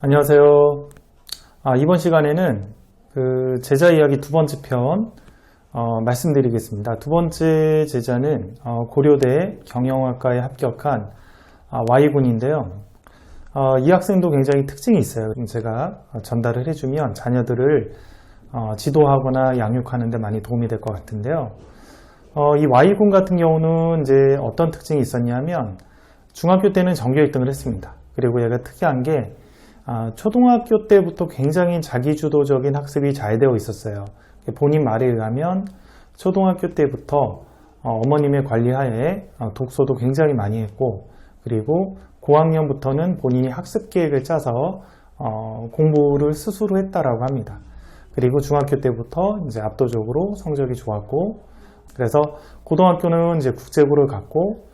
안녕하세요. 이번 시간에는 제자 이야기 두 번째 편 말씀드리겠습니다. 두 번째 제자는 고려대 경영학과에 합격한 Y군인데요. 이 학생도 굉장히 특징이 있어요. 제가 전달을 해주면 자녀들을 지도하거나 양육하는 데 많이 도움이 될 것 같은데요. 이 Y군 같은 경우는 이제 어떤 특징이 있었냐면 중학교 때는 전교 1등을 했습니다. 그리고 얘가 특이한 게 초등학교 때부터 굉장히 자기주도적인 학습이 잘 되어 있었어요. 본인 말에 의하면 초등학교 때부터 어머님의 관리하에 독서도 굉장히 많이 했고, 그리고 고학년부터는 본인이 학습 계획을 짜서 공부를 스스로 했다라고 합니다. 그리고 중학교 때부터 이제 압도적으로 성적이 좋았고, 그래서 고등학교는 이제 국제고를 갔고,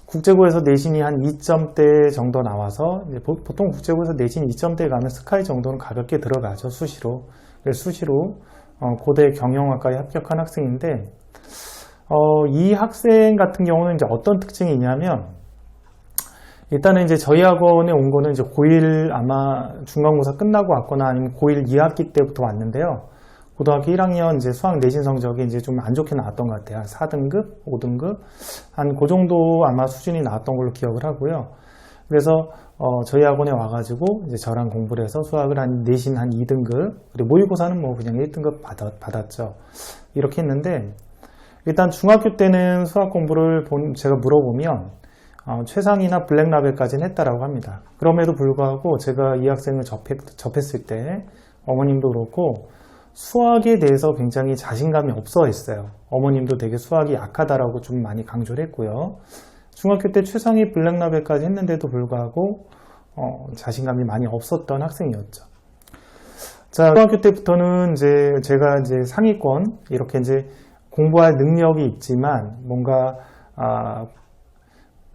국제고에서 내신이 한 2점대 정도 나와서 보통 국제고에서 내신 2점대 가면 스카이 정도는 가볍게 들어가죠. 수시로. 그래서 수시로 고대 경영학과에 합격한 학생인데 이 학생 같은 경우는 이제 어떤 특징이 있냐면 일단은 이제 저희 학원에 온 거는 이제 고1 아마 중간고사 끝나고 왔거나 아니면 고1 2학기 때부터 왔는데요. 고등학교 1학년 이제 수학 내신 성적이 이제 좀 안 좋게 나왔던 것 같아요. 한 4등급, 5등급, 한 그 정도 아마 수준이 나왔던 걸로 기억을 하고요. 그래서 저희 학원에 와가지고 이제 저랑 공부를 해서 수학을 한 내신 한 2등급, 그리고 모의고사는 뭐 그냥 1등급 받았죠. 이렇게 했는데 일단 중학교 때는 수학 공부를 제가 물어보면 최상위나 블랙라벨까지는 했다라고 합니다. 그럼에도 불구하고 제가 이 학생을 접했을 때 어머님도 그렇고 수학에 대해서 굉장히 자신감이 없어 했어요. 어머님도 되게 수학이 약하다라고 좀 많이 강조를 했고요. 중학교 때 최상위 블랙라벨까지 했는데도 불구하고 자신감이 많이 없었던 학생이었죠. 자, 중학교 때부터는 이제 제가 이제 상위권 이렇게 이제 공부할 능력이 있지만 뭔가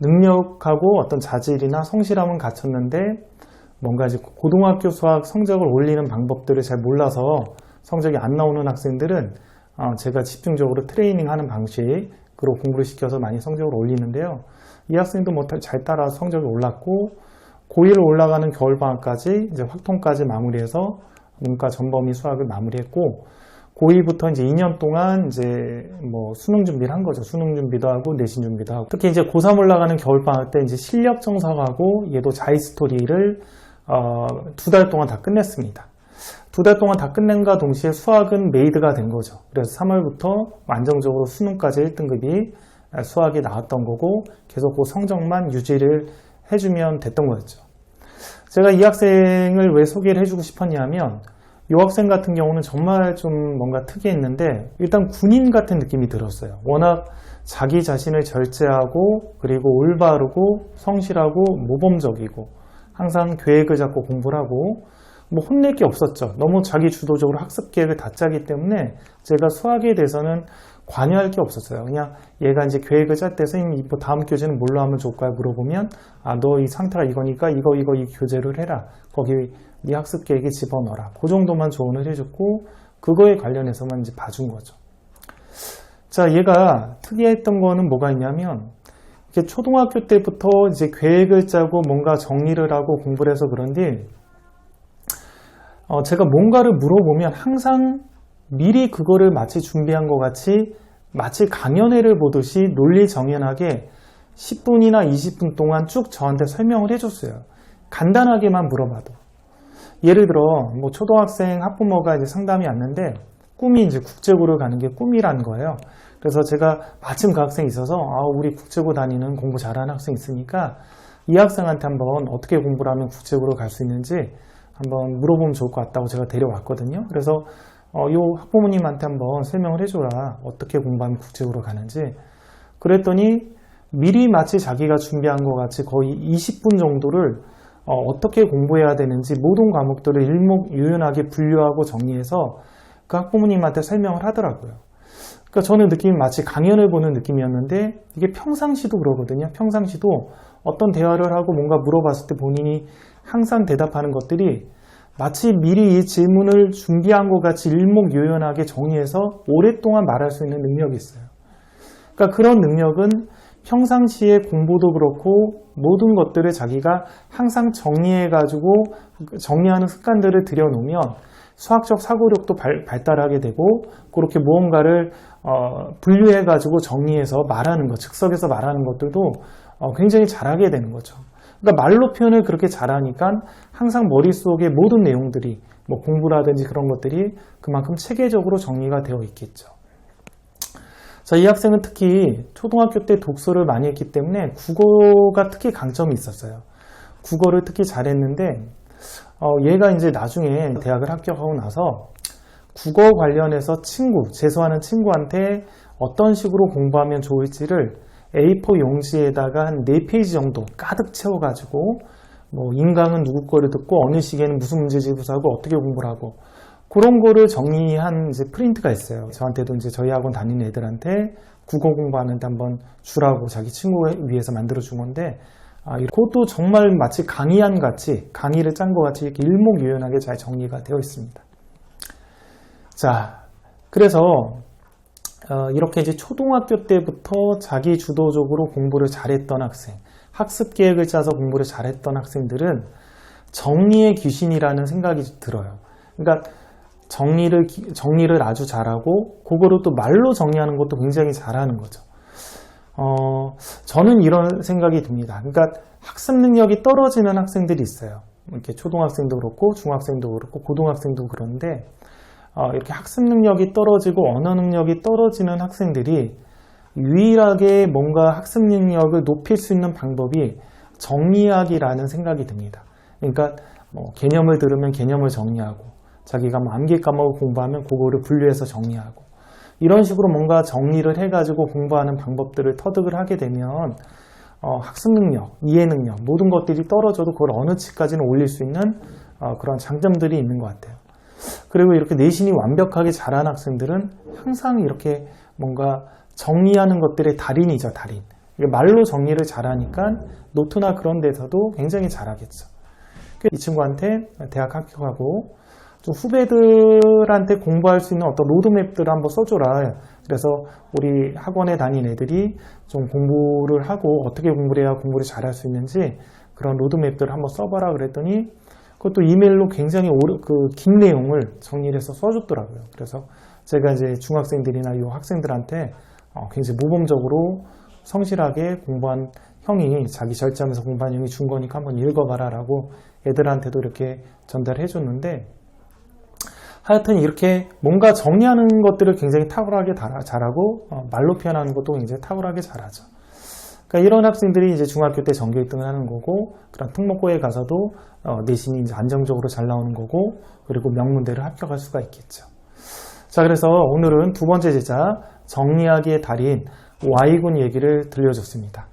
능력하고 어떤 자질이나 성실함은 갖췄는데 뭔가 이제 고등학교 수학 성적을 올리는 방법들을 잘 몰라서 성적이 안 나오는 학생들은 제가 집중적으로 트레이닝하는 방식으로 공부를 시켜서 많이 성적을 올리는데요. 이 학생도 뭐 잘 따라서 성적이 올랐고 고1 올라가는 겨울방학까지 이제 확통까지 마무리해서 문과 전범위 수학을 마무리했고 고2부터 이제 2년 동안 이제 뭐 수능 준비를 한 거죠. 수능 준비도 하고 내신 준비도 하고 특히 이제 고3 올라가는 겨울방학 때 이제 실력 정상하고 얘도 자이스토리를 2달 동안 다 끝냈습니다. 2달 동안 다 끝낸과 동시에 수학은 메이드가 된 거죠. 그래서 3월부터 안정적으로 수능까지 1등급이 수학이 나왔던 거고 계속 그 성적만 유지를 해주면 됐던 거였죠. 제가 이 학생을 왜 소개를 해주고 싶었냐면 이 학생 같은 경우는 정말 좀 뭔가 특이했는데 일단 군인 같은 느낌이 들었어요. 워낙 자기 자신을 절제하고 그리고 올바르고 성실하고 모범적이고 항상 계획을 잡고 공부를 하고 뭐 혼낼 게 없었죠. 너무 자기 주도적으로 학습 계획을 다 짜기 때문에 제가 수학에 대해서는 관여할 게 없었어요. 그냥 얘가 이제 계획을 짤 때 선생님 뭐 다음 교재는 뭘로 하면 좋을까요? 물어보면 너 이 상태가 이거니까 이거 이 교재를 해라. 거기 네 학습 계획에 집어넣어라. 그 정도만 조언을 해줬고 그거에 관련해서만 이제 봐준 거죠. 자, 얘가 특이했던 거는 뭐가 있냐면 이게 초등학교 때부터 이제 계획을 짜고 뭔가 정리를 하고 공부를 해서 그런지 제가 뭔가를 물어보면 항상 미리 그거를 마치 준비한 것 같이 마치 강연회를 보듯이 논리정연하게 10분이나 20분 동안 쭉 저한테 설명을 해줬어요. 간단하게만 물어봐도. 예를 들어 뭐 초등학생 학부모가 이제 상담이 왔는데 꿈이 이제 국제고를 가는 게 꿈이라는 거예요. 그래서 제가 마침 그 학생이 있어서 우리 국제고 다니는 공부 잘하는 학생 있으니까 이 학생한테 한번 어떻게 공부를 하면 국제고를 갈 수 있는지 한번 물어보면 좋을 것 같다고 제가 데려왔거든요. 그래서 요 학부모님한테 한번 설명을 해줘라. 어떻게 공부하면 국제고로 가는지. 그랬더니 미리 마치 자기가 준비한 것 같이 거의 20분 정도를 어떻게 공부해야 되는지 모든 과목들을 일목요연하게 분류하고 정리해서 그 학부모님한테 설명을 하더라고요. 그러니까 저는 느낌이 마치 강연을 보는 느낌이었는데 이게 평상시도 그러거든요. 평상시도 어떤 대화를 하고 뭔가 물어봤을 때 본인이 항상 대답하는 것들이 마치 미리 이 질문을 준비한 것 같이 일목요연하게 정리해서 오랫동안 말할 수 있는 능력이 있어요. 그러니까 그런 능력은 평상시에 공부도 그렇고 모든 것들을 자기가 항상 정리해가지고 정리하는 습관들을 들여놓으면 수학적 사고력도 발달하게 되고 그렇게 무언가를 분류해가지고 정리해서 말하는 것, 즉석에서 말하는 것들도 굉장히 잘하게 되는 거죠. 그러니까 말로 표현을 그렇게 잘하니까 항상 머릿속에 모든 내용들이 뭐 공부라든지 그런 것들이 그만큼 체계적으로 정리가 되어 있겠죠. 자, 이 학생은 특히 초등학교 때 독서를 많이 했기 때문에 국어가 특히 강점이 있었어요. 국어를 특히 잘했는데 얘가 이제 나중에 대학을 합격하고 나서 국어 관련해서 재수하는 친구한테 어떤 식으로 공부하면 좋을지를 A4 용지에다가 한 4페이지 정도 가득 채워가지고 뭐 인강은 누구 거를 듣고 어느 시기에는 무슨 문제집을 하고 어떻게 공부를 하고 그런 거를 정리한 이제 프린트가 있어요. 저한테도 이제 저희 학원 다니는 애들한테 국어 공부하는데 한번 주라고 자기 친구를 위해서 만들어 준 건데 그것도 정말 마치 강의안 같이 강의를 짠 것 같이 이렇게 일목요연하게 잘 정리가 되어 있습니다. 자, 그래서 이렇게 이제 초등학교 때부터 자기 주도적으로 공부를 잘했던 학생, 학습 계획을 짜서 공부를 잘했던 학생들은 정리의 귀신이라는 생각이 들어요. 그러니까 정리를 아주 잘하고 그거를 또 말로 정리하는 것도 굉장히 잘하는 거죠. 저는 이런 생각이 듭니다. 그러니까 학습 능력이 떨어지는 학생들이 있어요. 이렇게 초등학생도 그렇고 중학생도 그렇고 고등학생도 그런데 이렇게 학습 능력이 떨어지고 언어 능력이 떨어지는 학생들이 유일하게 뭔가 학습 능력을 높일 수 있는 방법이 정리하기라는 생각이 듭니다. 그러니까 뭐 개념을 들으면 개념을 정리하고 자기가 뭐 암기 과목을 공부하면 그거를 분류해서 정리하고 이런 식으로 뭔가 정리를 해가지고 공부하는 방법들을 터득을 하게 되면 학습 능력, 이해 능력 모든 것들이 떨어져도 그걸 어느 치까지는 올릴 수 있는 그런 장점들이 있는 것 같아요. 그리고 이렇게 내신이 완벽하게 잘하는 학생들은 항상 이렇게 뭔가 정리하는 것들의 달인이죠, 달인. 말로 정리를 잘하니까 노트나 그런 데서도 굉장히 잘하겠죠. 이 친구한테 대학 합격하고 좀 후배들한테 공부할 수 있는 어떤 로드맵들을 한번 써줘라. 그래서 우리 학원에 다닌 애들이 좀 공부를 하고 어떻게 공부를 해야 공부를 잘할 수 있는지 그런 로드맵들을 한번 써봐라 그랬더니 그것도 이메일로 굉장히 긴 내용을 정리를 해서 써줬더라고요. 그래서 제가 이제 중학생들이나 이 학생들한테 굉장히 모범적으로 성실하게 공부한 형이 자기 절제하면서 공부한 형이 준 거니까 한번 읽어봐라 라고 애들한테도 이렇게 전달해 줬는데 하여튼 이렇게 뭔가 정리하는 것들을 굉장히 탁월하게 잘하고 말로 표현하는 것도 굉장히 탁월하게 잘하죠. 그러니까 이런 학생들이 이제 중학교 때 전교 1등을 하는 거고 그런 특목고에 가서도 내신이 이제 안정적으로 잘 나오는 거고 그리고 명문대를 합격할 수가 있겠죠. 자, 그래서 오늘은 두 번째 제자 정리하기의 달인 Y군 얘기를 들려줬습니다.